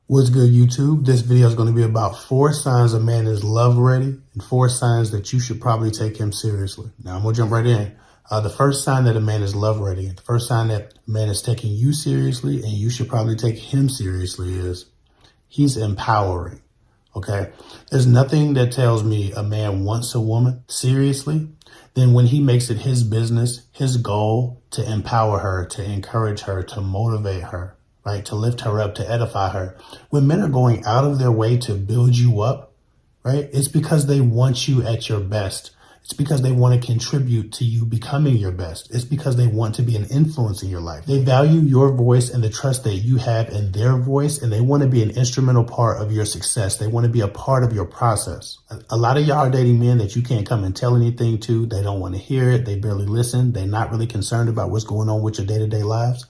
What's good, YouTube? This video is going to be about 4 signs a man is love ready and 4 signs that you should probably take him seriously. Now, I'm going to jump right in. The first sign that a man is love ready, the first sign that a man is taking you seriously and you should probably take him seriously is he's empowering. Okay? There's nothing that tells me a man wants a woman seriously than when he makes it his business, his goal to empower her, to encourage her, to motivate her. Right? To lift her up, to edify her. When men are going out of their way to build you up, right? It's because they want you at your best. It's because they want to contribute to you becoming your best. It's because they want to be an influence in your life. They value your voice and the trust that you have in their voice, and they want to be an instrumental part of your success. They want to be a part of your process. A lot of y'all are dating men that you can't come and tell anything to. They don't want to hear it. They barely listen. They're not really concerned about what's going on with your day-to-day lives.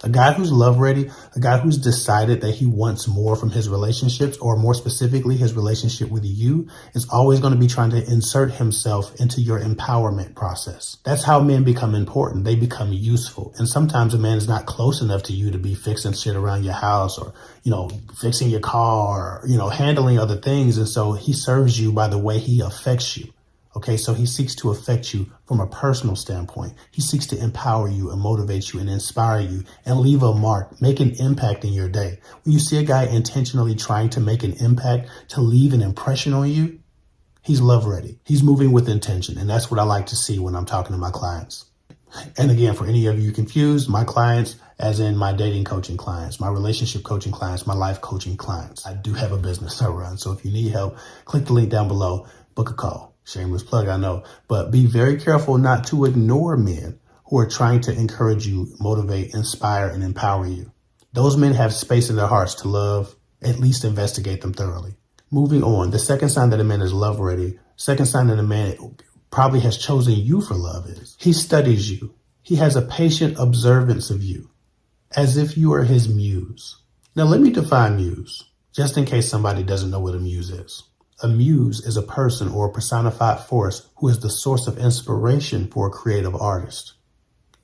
A guy who's love ready, a guy who's decided that he wants more from his relationships, or more specifically his relationship with you, is always going to be trying to insert himself into your empowerment process. That's how men become important. They become useful. And sometimes a man is not close enough to you to be fixing shit around your house or, fixing your car, or, handling other things. And so he serves you by the way he affects you. Okay, so he seeks to affect you from a personal standpoint. He seeks to empower you and motivate you and inspire you and leave a mark, make an impact in your day. When you see a guy intentionally trying to make an impact, to leave an impression on you, he's love ready. He's moving with intention. And that's what I like to see when I'm talking to my clients. And again, for any of you confused, my clients, as in my dating coaching clients, my relationship coaching clients, my life coaching clients, I do have a business I run. So if you need help, click the link down below, book a call. Shameless plug, I know, but be very careful not to ignore men who are trying to encourage you, motivate, inspire, and empower you. Those men have space in their hearts to love. At least investigate them thoroughly. Moving on, the second sign that a man is love ready, second sign that a man probably has chosen you for love is he studies you. He has a patient observance of you, as if you are his muse. Now let me define muse, just in case somebody doesn't know what a muse is. A muse is a person or a personified force who is the source of inspiration for a creative artist.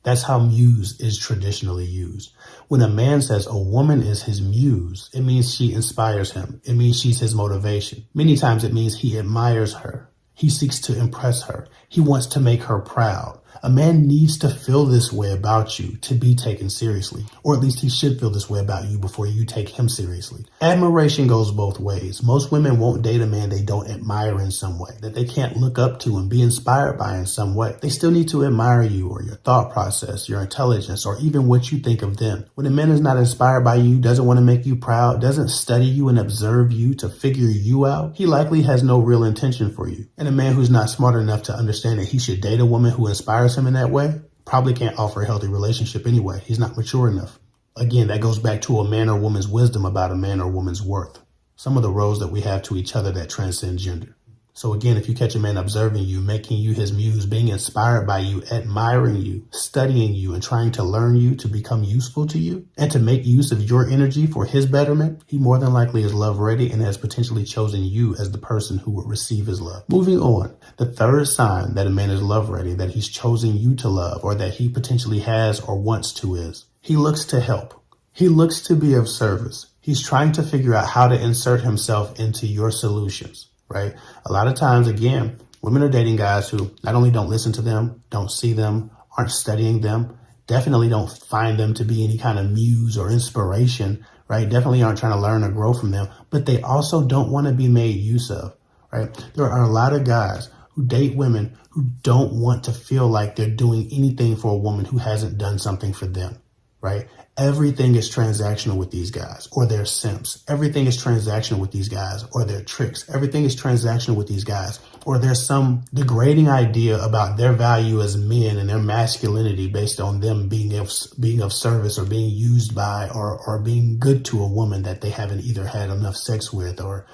That's how muse is traditionally used. When a man says a woman is his muse, it means she inspires him. It means she's his motivation. Many times it means he admires her. He seeks to impress her. He wants to make her proud. A man needs to feel this way about you to be taken seriously, or at least he should feel this way about you before you take him seriously. Admiration goes both ways. Most women won't date a man they don't admire in some way, that they can't look up to and be inspired by in some way. They still need to admire you or your thought process, your intelligence, or even what you think of them. When a man is not inspired by you, doesn't want to make you proud, doesn't study you and observe you to figure you out, he likely has no real intention for you. And a man who's not smart enough to understand that he should date a woman who inspires him in that way probably can't offer a healthy relationship anyway. He's not mature enough. Again, that goes back to a man or woman's wisdom about a man or woman's worth. Some of the roles that we have to each other that transcend gender. So again, if you catch a man observing you, making you his muse, being inspired by you, admiring you, studying you, and trying to learn you to become useful to you, and to make use of your energy for his betterment, he more than likely is love ready and has potentially chosen you as the person who will receive his love. Moving on, the third sign that a man is love ready, that he's chosen you to love, or that he potentially has or wants to, is he looks to help. He looks to be of service. He's trying to figure out how to insert himself into your solutions. Right? A lot of times, again, women are dating guys who not only don't listen to them, don't see them, aren't studying them, definitely don't find them to be any kind of muse or inspiration, right? Definitely aren't trying to learn or grow from them, but they also don't want to be made use of, right? There are a lot of guys who date women who don't want to feel like they're doing anything for a woman who hasn't done something for them, right? Everything is transactional with these guys, or they're simps. Everything is transactional with these guys, or they're tricks. Everything is transactional with these guys, or there's some degrading idea about their value as men and their masculinity based on them being of service or being used by or being good to a woman that they haven't either had enough sex with or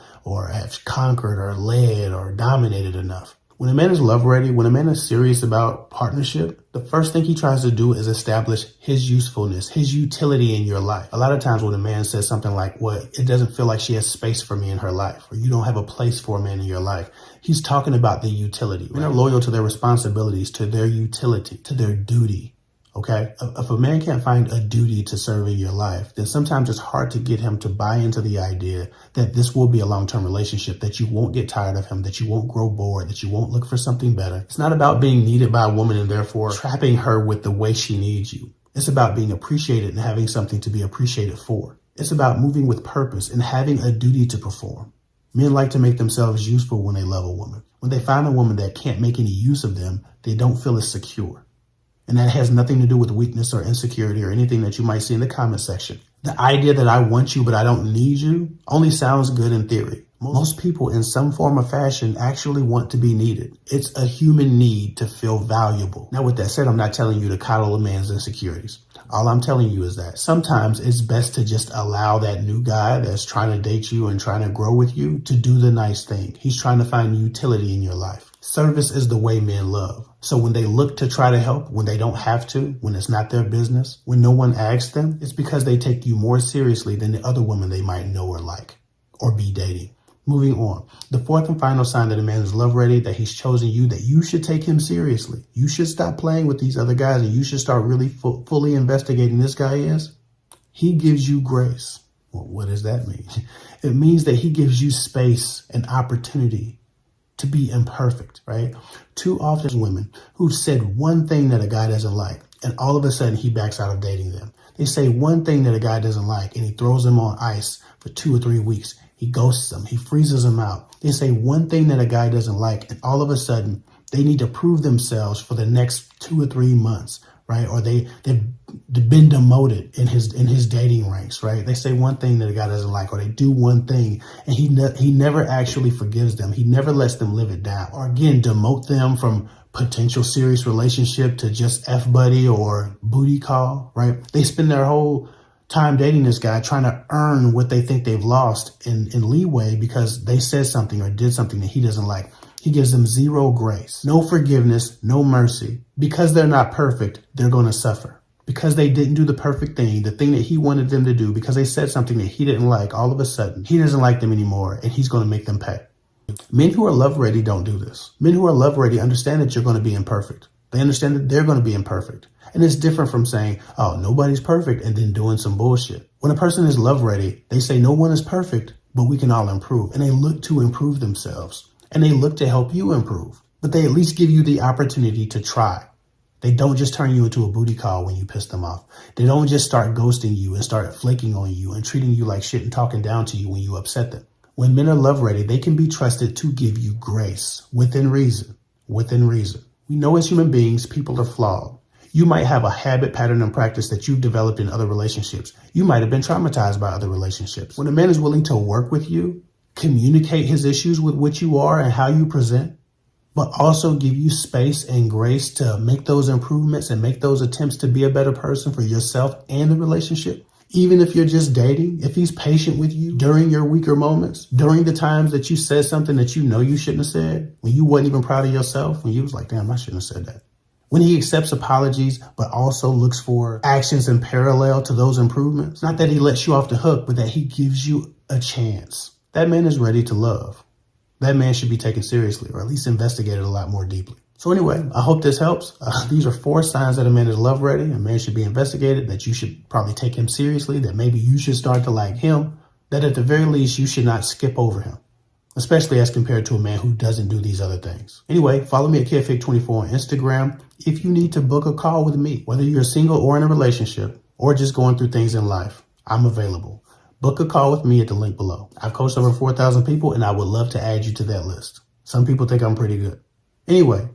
have conquered or led or dominated enough. When a man is love ready, when a man is serious about partnership, the first thing he tries to do is establish his usefulness, his utility in your life. A lot of times when a man says something like, well, it doesn't feel like she has space for me in her life, or you don't have a place for a man in your life, he's talking about the utility. Men are loyal to their responsibilities, to their utility, to their duty. Okay, if a man can't find a duty to serve in your life, then sometimes it's hard to get him to buy into the idea that this will be a long-term relationship, that you won't get tired of him, that you won't grow bored, that you won't look for something better. It's not about being needed by a woman and therefore trapping her with the way she needs you. It's about being appreciated and having something to be appreciated for. It's about moving with purpose and having a duty to perform. Men like to make themselves useful when they love a woman. When they find a woman that can't make any use of them, they don't feel as secure. And that has nothing to do with weakness or insecurity or anything that you might see in the comment section. The idea that I want you but I don't need you only sounds good in theory. Most people in some form or fashion actually want to be needed. It's a human need to feel valuable. Now, with that said, I'm not telling you to coddle a man's insecurities. All I'm telling you is that sometimes it's best to just allow that new guy that's trying to date you and trying to grow with you to do the nice thing. He's trying to find utility in your life. Service is the way men love. So when they look to try to help, when they don't have to, when it's not their business, when no one asks them, it's because they take you more seriously than the other women they might know or like or be dating. Moving on. The fourth and final sign that a man is love ready, that he's chosen you, that you should take him seriously. You should stop playing with these other guys and you should start really fully investigating this guy is. He gives you grace. Well, what does that mean? It means that he gives you space and opportunity to be imperfect, right? Too often women who've said one thing that a guy doesn't like, and all of a sudden he backs out of dating them. They say one thing that a guy doesn't like, and he throws them on ice for 2 or 3 weeks. He ghosts them. He freezes them out. They say one thing that a guy doesn't like, and all of a sudden they need to prove themselves for the next 2 or 3 months, right? Or they've been demoted in his dating ranks, right? They say one thing that a guy doesn't like, or they do one thing, and he never actually forgives them. He never lets them live it down. Or again, demote them from potential serious relationship to just F buddy or booty call, right? They spend their whole time dating this guy trying to earn what they think they've lost in leeway because they said something or did something that he doesn't like. He gives them zero grace, no forgiveness, no mercy. Because they're not perfect, they're going to suffer. Because they didn't do the perfect thing, the thing that he wanted them to do, because they said something that he didn't like, all of a sudden, he doesn't like them anymore and he's going to make them pay. Men who are love ready don't do this. Men who are love ready understand that you're going to be imperfect. They understand that they're going to be imperfect. And it's different from saying, oh, nobody's perfect and then doing some bullshit. When a person is love ready, they say no one is perfect, but we can all improve. And they look to improve themselves. And they look to help you improve. But they at least give you the opportunity to try. They don't just turn you into a booty call when you piss them off. They don't just start ghosting you and start flaking on you and treating you like shit and talking down to you when you upset them. When men are love ready, they can be trusted to give you grace within reason. Within reason. We know as human beings, people are flawed. You might have a habit, pattern, and practice that you've developed in other relationships. You might have been traumatized by other relationships. When a man is willing to work with you, communicate his issues with what you are and how you present, but also give you space and grace to make those improvements and make those attempts to be a better person for yourself and the relationship. Even if you're just dating, if he's patient with you during your weaker moments, during the times that you said something that you know you shouldn't have said, when you wasn't even proud of yourself, when you was like, damn, I shouldn't have said that. When he accepts apologies, but also looks for actions in parallel to those improvements, not that he lets you off the hook, but that he gives you a chance. That man is ready to love. That man should be taken seriously, or at least investigated a lot more deeply. So anyway, I hope this helps. These are 4 signs that a man is love ready. A man should be investigated, that you should probably take him seriously, that maybe you should start to like him, that at the very least, you should not skip over him, especially as compared to a man who doesn't do these other things. Anyway, follow me at KidFig24 on Instagram. If you need to book a call with me, whether you're single or in a relationship, or just going through things in life, I'm available. Book a call with me at the link below. I've coached over 4,000 people and I would love to add you to that list. Some people think I'm pretty good. Anyway,